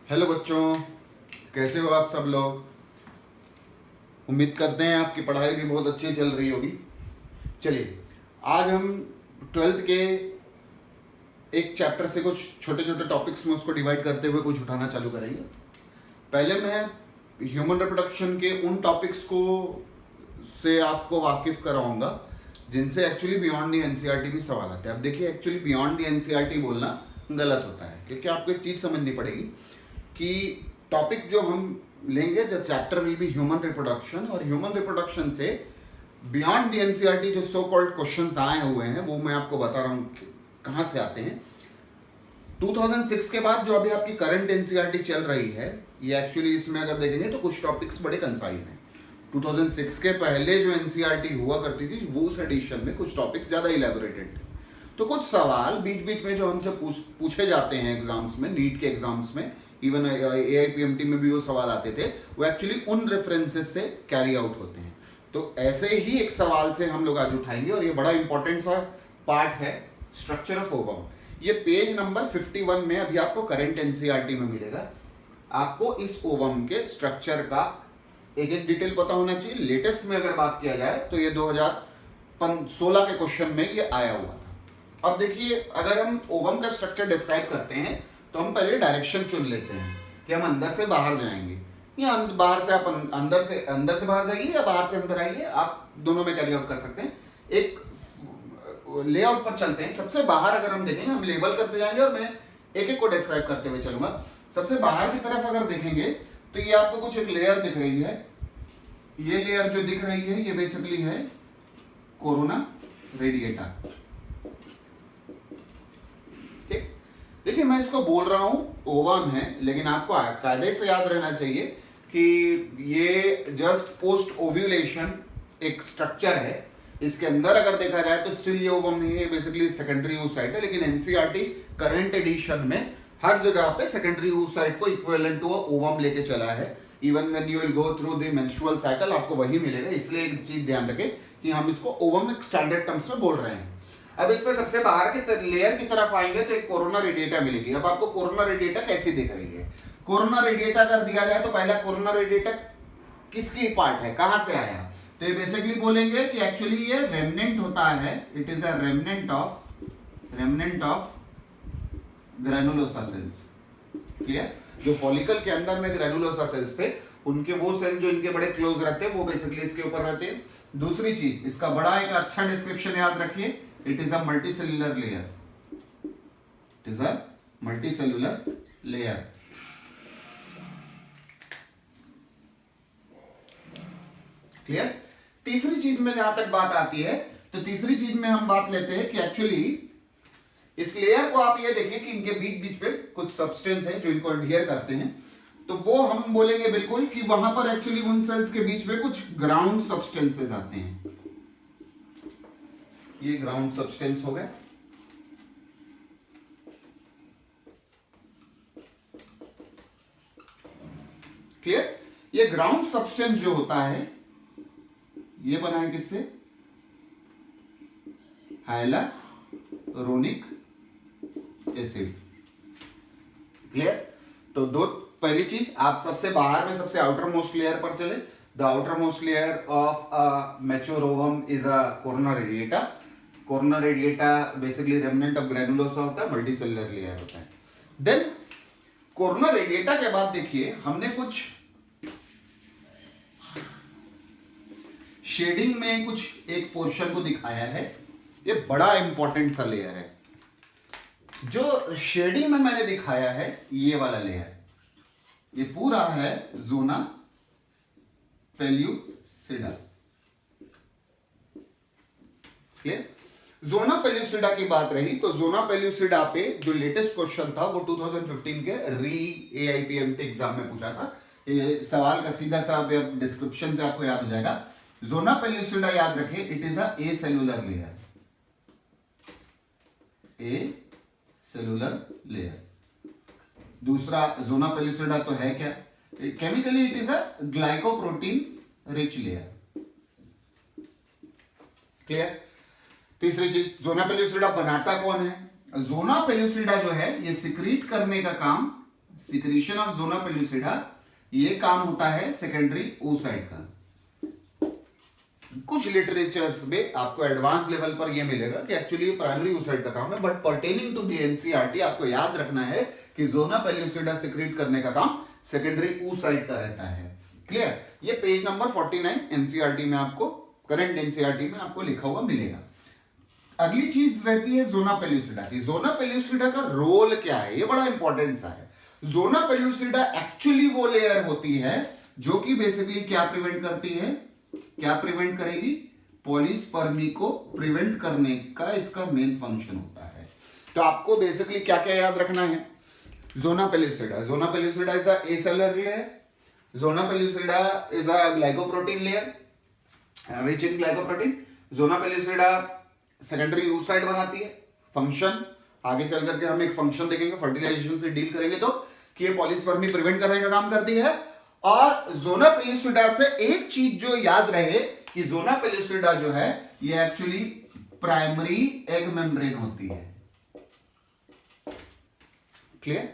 Hello बच्चों, कैसे हो आप सब लोग। उम्मीद करते हैं आपकी पढ़ाई भी बहुत अच्छी चल रही होगी। चलिए, आज हम ट्वेल्थ के एक चैप्टर से कुछ छोटे छोटे टॉपिक्स में उसको डिवाइड करते हुए कुछ उठाना चालू करेंगे। पहले मैं ह्यूमन रिप्रोडक्शन के उन टॉपिक्स को से आपको वाकिफ कराऊंगा जिनसे एक्चुअली बियॉन्ड दी एनसीईआरटी भी सवाल आते हैं। अब देखिए, एक्चुअली बियॉन्ड दी एनसीईआरटी बोलना गलत होता है, क्योंकि आपको एक चीज़ समझनी पड़ेगी कि टॉपिक जो हम लेंगे, the chapter will be human reproduction, और ह्यूमन रिप्रोडक्शन से बियॉन्ड दी एनसीईआरटी जो सो कॉल्ड क्वेश्चंस आए हुए हैं वो मैं आपको बता रहा हूँ कहाँ से आते हैं। 2006 के बाद जो अभी आपकी करंट एनसीईआरटी चल रही है, ये एक्चुअली इसमें अगर देखेंगे तो कुछ टॉपिक्स बड़े कंसाइज हैं। 2006 के पहले जो एनसीईआरटी हुआ करती थी वो उस एडिशन में कुछ टॉपिक्स ज़्यादा इलेबोरेटेड थे। तो कुछ सवाल बीच बीच में जो हमसे पूछे जाते हैं एग्जाम्स में, नीट के एग्जाम्स में, इवन AIPMT में भी वो सवाल आते थे, वो एक्चुअली उन रेफरेंसेस से कैरी आउट होते हैं। तो ऐसे ही एक सवाल से हम लोग आज उठाएंगे, और ये बड़ा इंपॉर्टेंट सा पार्ट है, स्ट्रक्चर ऑफ ओवम। ये पेज नंबर 51 में अभी आपको करंट एनसीईआरटी में मिलेगा। आपको इस ओवम के स्ट्रक्चर का एक एक डिटेल पता होना चाहिए। लेटेस्ट में अगर बात किया जाए तो ये 2016 के क्वेश्चन में ये आया हुआ था। अब देखिए, अगर हम ओवम का स्ट्रक्चर डिस्क्राइब करते हैं तो हम पहले डायरेक्शन चुन लेते हैं कि हम अंदर से बाहर जाएंगे या बाहर से आप अंदर से बाहर जाइए या बाहर से अंदर आइए, आप दोनों में कैरी आउट कर सकते हैं। एक लेआउट पर चलते हैं। सबसे बाहर अगर हम देखेंगे, हम लेबल करते जाएंगे और मैं एक एक को डिस्क्राइब करते हुए चलूंगा। सबसे बाहर की तरफ अगर देखेंगे तो ये आपको कुछ एक लेयर दिख रही है। ये लेयर जो दिख रही है ये बेसिकली है कोरोना रेडिएटा। ठीक, देखिए मैं इसको बोल रहा हूं ओवम है, लेकिन आपको कायदे से याद रहना चाहिए कि ये जस्ट पोस्ट ओव्यूलेशन एक स्ट्रक्चर है। इसके अंदर अगर देखा जाए तो स्टिल ये ओवम नहीं है, बेसिकली सेकेंडरी oocyte है। लेकिन एनसीईआरटी करंट एडिशन में हर जगह पे सेकेंडरी oocyte को इक्विवेलेंट टू ओवम लेके चला है। Even when you will go through the menstrual cycle आपको वही मिलेगा। इसलिए एक चीज ध्यान रखें कि हम इसको ओवम एक स्टैंडर्ड टर्म्स में बोल रहे हैं। अब इस पे सबसे बाहर के लेयर की तरफ आएंगे तो एक कोरोना रेडिएटा मिलेगी। अब आपको कोरोना रेडिएटा कैसी दिख रही है? कोरोना रेडिएटा अगर दिया जाए तो पहला कोरोना रेडिएटा किसकी पार्ट है, कहां से आया? तो ये बेसिकली बोलेंगे कि एक्चुअली ये रेमनेंट होता है, it is a remnant of granulosa cells. Clear? जो फॉलिकल के अंदर में ग्रैनुलोसा सेल्स थे, उनके वो सेल जो इनके बड़े क्लोज रहते हैं वो बेसिकली इसके ऊपर रहते हैं। दूसरी चीज, इसका बड़ा एक अच्छा डिस्क्रिप्शन याद रखिए, it is a multicellular layer. It is a multicellular layer. Clear? तीसरी चीज में जहां तक बात आती है तो तीसरी चीज में हम बात लेते हैं कि एक्चुअली इस लेयर को आप ये देखिए कि इनके बीच बीच पे कुछ सब्सटेंस है जो इनको एडहियर करते हैं। तो वो हम बोलेंगे बिल्कुल कि वहां पर एक्चुअली उन सेल्स के बीच में कुछ ग्राउंड सब्सटेंसेस आते हैं। ये ग्राउंड सब्सटेंस हो गए। क्लियर? ये ग्राउंड सब्सटेंस जो होता है ये बना है किससे? Hyaluronic acid. क्लियर? तो दो, पहली चीज, आप सबसे बाहर में सबसे आउटर मोस्ट लेयर पर चले। The outer most layer of a mature ovum is a corona radiata. Corona radiata basically remnant of granulosa होता है, मल्टीसेल्युलर लेयर होता है। देन कोरोना रेडिएटा के बाद देखिए हमने कुछ शेडिंग में कुछ एक पोर्शन को दिखाया है। ये बड़ा इंपॉर्टेंट सा लेयर है। जो शेडिंग में मैंने दिखाया है ये वाला लेयर, ये पूरा है जोना पेल्यूसिडा। क्लियर? जोना पेल्यूसिडा की बात रही तो जोना पेल्यूसिडा पे जो लेटेस्ट क्वेश्चन था वो 2015 के AIPMT एग्जाम में पूछा था। ये सवाल का सीधा सा डिस्क्रिप्शन से आपको याद हो जाएगा। जोना पेल्यूसिडा याद रखिए, it is a cellular layer. Cellular layer. दूसरा जोना पेल्यूसिडा तो है क्या? Chemically it is a glycoprotein rich layer. Clear? तीसरी चीज, जोना पेल्यूसिडा बनाता कौन है? जोना पेल्यूसिडा जो है ये सिक्रीट करने का काम सिक्रीशन ऑफ जोना पेल्यूसिडा, ये काम होता है सेकेंडरी oocyte का। कुछ लिटरेचर्स में आपको एडवांस लेवल पर ये मिलेगा कि एक्चुअली प्राइमरी oocyte का काम है, but pertaining to the NCERT आपको याद रखना है कि जोना पेल्यूसिडा सिक्रीट करने का काम सेकेंडरी oocyte का रहता है। क्लियर? ये पेज नंबर 49 एनसीईआरटी में आपको, करंट एनसीईआरटी में आपको लिखा हुआ मिलेगा। अगली चीज रहती है जोना पेल्यूसिडा की। जोना पेल्यूसिडा का रोल क्या है, ये बड़ा इंपॉर्टेंट सा है। जोना पेल्यूसिडा एक्चुअली वो लेयर होती है जो कि बेसिकली क्या प्रिवेंट करती है, क्या प्रिवेंट करेगी, पॉलीस्पर्मी को प्रिवेंट करने का इसका मेन फंक्शन होता है। तो आपको बेसिकली क्या क्या याद रखना है, zona pellucida, zona pellucida is a acellular layer, zona pellucida is a glycoprotein layer rich in glycoprotein, zona pellucida secondary oocyte बनाती है। फंक्शन आगे चल करके हम एक फंक्शन देखेंगे, फर्टिलाइजेशन से डील करेंगे तो कि ये पॉलीस्पर्मी प्रिवेंट करने का काम करती है। और जोना पेल्यूसिडा से एक चीज जो याद रहे कि जोना पेल्यूसिडा जो है ये एक्चुअली प्राइमरी एग मेम्ब्रेन होती है। क्लियर?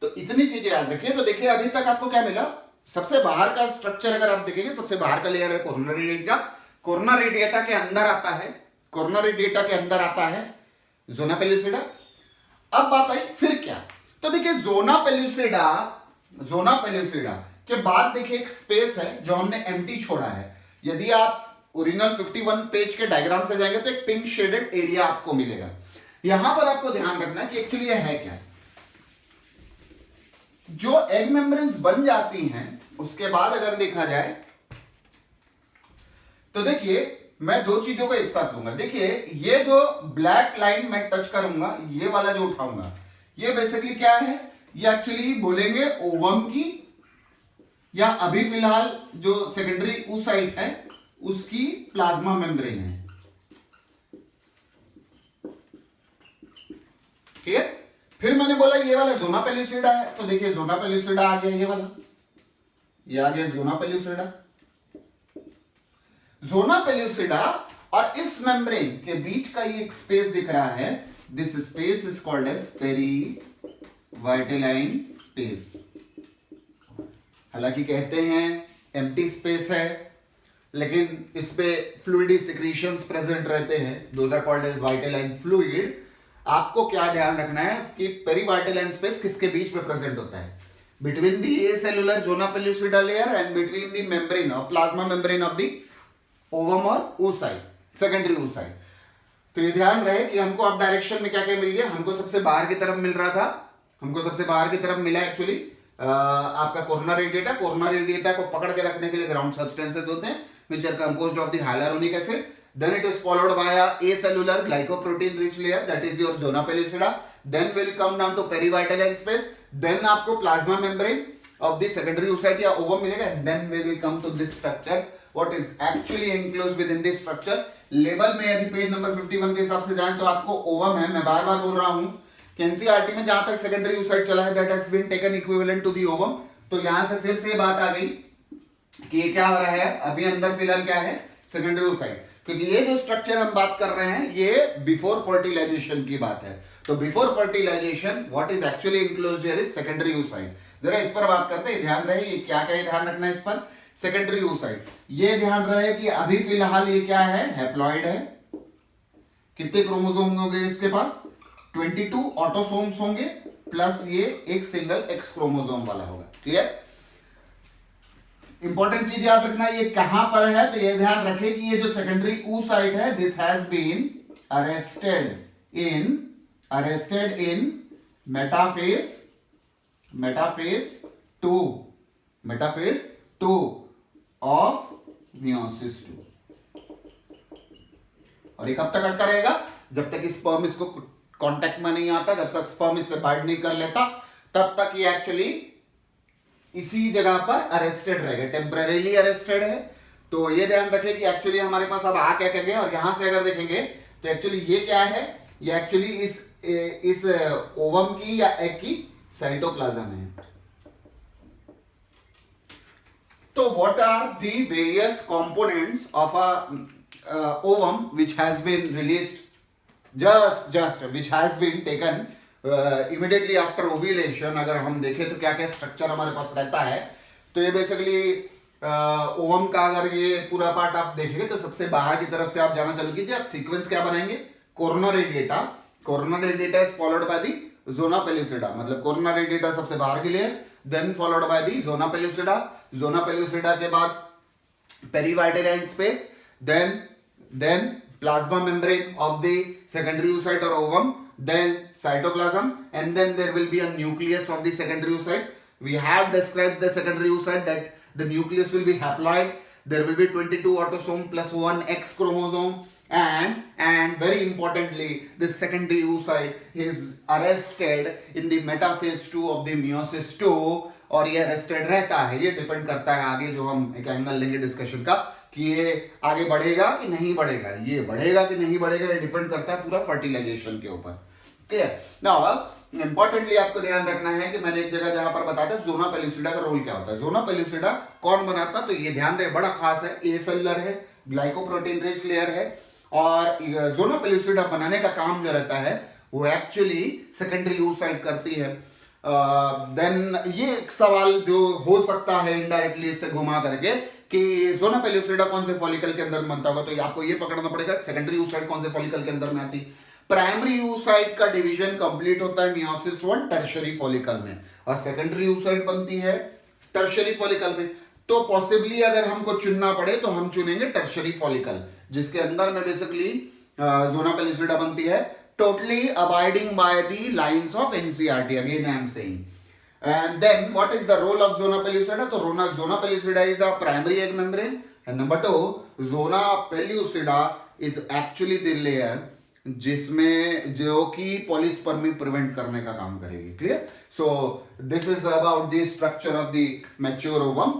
तो इतनी चीजें याद रखिए। तो देखिए अभी तक आपको क्या मिला, सबसे बाहर का स्ट्रक्चर अगर आप देखेंगे, सबसे बाहर का लेयर है कोरोनरी रेडिएटा, कोरोनरी रेडिएटा के अंदर आता है, कोरोनरी रेडिएटा के अंदर आता है जोना पेल्यूसिडा। अब बात आई फिर क्या, तो देखिए जोना पेल्यूसिडा, जोना पेल्यूसिडा के बाद देखिए एक स्पेस है जो हमने एम्प्टी छोड़ा है। यदि आप ओरिजिनल 51 पेज के डायग्राम से जाएंगे तो एक पिंक शेडेड एरिया आपको मिलेगा। यहां पर आपको ध्यान रखना है कि एक्चुअली यह है क्या, जो एग मेम्ब्रेन्स बन जाती हैं उसके बाद अगर देखा जाए तो देखिए मैं दो चीजों को एक साथ लूंगा। देखिए ये जो ब्लैक लाइन मैं टच करूंगा, ये वाला जो उठाऊंगा, ये बेसिकली क्या है, ये एक्चुअली बोलेंगे ओवम की, या अभी फिलहाल जो सेकेंडरी oocyte है उसकी प्लाज्मा मेम्ब्रेन है। क्लियर? फिर मैंने बोला ये वाला जोना पेल्यूसिडा है, तो देखिए जोना पेल्यूसिडा आ गया, ये वाला, ये आ गया जोना पेल्यूसिडा। जोना पेल्यूसिडा और इस मेम्ब्रेन के बीच का ये एक स्पेस दिख रहा है, this space is called as perivitelline space. हालांकि कहते हैं एम्प्टी स्पेस है, लेकिन इस पे फ्लूइडी सिक्रीशंस प्रेजेंट रहते हैं, those are called as vitelline fluid. आपको क्या ध्यान रखना है कि पेरीवाइटेलाइन स्पेस किसके बीच में प्रेजेंट होता है, between the acellular zona pellucida layer and between the membrane of plasma membrane of the ovum और oocyte, सेकेंडरी oocyte। तो ये ध्यान रहे कि हमको अब डायरेक्शन में क्या क्या मिल गया, हमको सबसे बाहर की तरफ मिल रहा था, हमको सबसे बाहर की तरफ मिला एक्चुअली आपका कोरोनरी रेडिएटा। कोरोनरी रेडिएटा को पकड़ के रखने के लिए ग्राउंड सब्सटेंसेस होते हैं which are composed of the hyaluronic acid, then it is followed by a acellular glycoprotein rich layer, that is your zona pellucida, then will come down to perivitelline space, then आपको plasma membrane of the secondary oocyte या ovum मिलेगा, and then we will come to this structure what is actually enclosed within this structure। Level में यदि page number 51 के हिसाब से जाएं तो आपको ओवम है, मैं बार बार बोल रहा हूं कि एनसीईआरटी में जहां तक सेकेंडरी oocyte चला है that has been taken equivalent to the ovum। तो यहां से फिर से बात आ गई कि ये क्या हो रहा है, अभी अंदर फिलहाल क्या है, सेकेंडरी oocyte, क्योंकि ये जो स्ट्रक्चर हम बात कर रहे हैं ये बिफोर फर्टिलाइजेशन की बात है। तो before fertilisation what is actually enclosed here is secondary oocyte। जरा इस पर बात करते हैं, ध्यान रहे ये क्या क्या ध्यान रखना है इस पर, सेकेंडरी oocyte। ये ध्यान रहे कि अभी फिलहाल ये क्या है, हैप्लॉइड है। कितने क्रोमोसोम होंगे इसके पास, 22 ऑटोसोम्स होंगे प्लस ये एक सिंगल एक्स क्रोमोसोम वाला होगा। क्लियर? इंपॉर्टेंट चीज याद रखना, ये कहां पर है, तो ये ध्यान रखें कि ये जो सेकेंडरी oocyte है this has been arrested in metaphase 2 of meiosis 2। और ये कब तक अटका रहेगा, जब तक स्पर्म इसको कांटेक्ट में नहीं आता, जब तक स्पर्म इससे बाइंड नहीं कर लेता, तब तक ये एक्चुअली इसी जगह पर अरेस्टेड रहेगा, टेम्परेरीली अरेस्टेड है। तो ये ध्यान रखें कि एक्चुअली हमारे पास अब आ क्या क्या गया, और यहां से अगर देखेंगे तो एक्चुअली ये क्या है, ये एक्चुअली इस ओवम की या एग की साइटोप्लाज्म है। तो what are the various components of a ovum which has been released, just which has been taken immediately after ovulation अगर हम देखें तो क्या क्या स्ट्रक्चर हमारे पास रहता है, तो ये बेसिकली ओवम का अगर ये पूरा पार्ट आप देखेंगे तो सबसे बाहर की तरफ से आप जाना चालू कीजिए, आप सीक्वेंस क्या बनाएंगे, corona radiata, corona radiata is followed by the zona pellucida, मतलब कोरोना रेडिएटा सबसे बाहर की लेयर, then followed by the zona pellucida, zona pellucida के बाद perivitelline space, then plasma membrane of the secondary oocyte or ovum, then cytoplasm, and then there will be a nucleus of the secondary oocyte. We have described the secondary oocyte that the nucleus will be haploid, there will be 22 autosome plus 1 X chromosome, and very importantly this secondary oocyte is arrested in the metaphase 2 of the meiosis 2, और ये arrested रहता है, ये depend करता है आगे जो हम एक एंगल लेंगे डिस्कशन का कि ये आगे बढ़ेगा कि नहीं बढ़ेगा, ये बढ़ेगा कि नहीं बढ़ेगा, ये डिपेंड करता है पूरा फर्टिलाइजेशन के ऊपर। क्लियर? नाउ इंपॉर्टेंटली आपको ध्यान रखना है कि मैंने एक जगह जहां पर बताया था जोना पेल्यूसिडा का रोल क्या होता है। जोना पेल्यूसिडा कौन बनाता है, तो ये ध्यान रहे बड़ा खास है, ए सेलुलर है, ग्लाइकोप्रोटीन रिच लेयर है, और जोना पेल्यूसिडा बनाने का काम जो रहता है वो एक्चुअली सेकेंडरी oocyte करती है। देन ये एक सवाल जो हो सकता है इनडायरेक्टली इससे घुमा करके कि जोना पेल्यूसिडा कौन से फॉलिकल के अंदर बनता होगा, तो आपको ये पकड़ना पड़ेगा सेकेंडरी oocyte कौन से फॉलिकल के अंदर में आती। प्राइमरी oocyte का डिवीजन कंप्लीट होता है मियोसिस 1 टर्शियरी फॉलिकल में, और सेकेंडरी oocyte बनती है टर्शियरी फॉलिकल में। तो पॉसिबली अगर हमको चुनना पड़े तो हम चुनेंगे टर्शियरी फॉलिकल, जिसके अंदर में बेसिकली जोना पेल्यूसिडा बनती है, totally abiding by the lines of NCERT. Again, I am saying. And then, what is the role of zona pellucida? So, zona pellucida is a primary egg membrane. And number 2, zona pellucida is actually the layer जिसमें जो कि polyspermy prevent करने का काम करेगी। Clear? So this is about the structure of the mature ovum.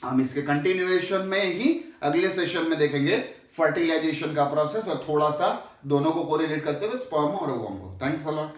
हम इसके continuation में ही अगले सेशन में देखेंगे फर्टिलाइजेशन का प्रोसेस और थोड़ा सा दोनों को कोरिलेट करते हुए स्पर्म और ओवम को। Thanks a lot.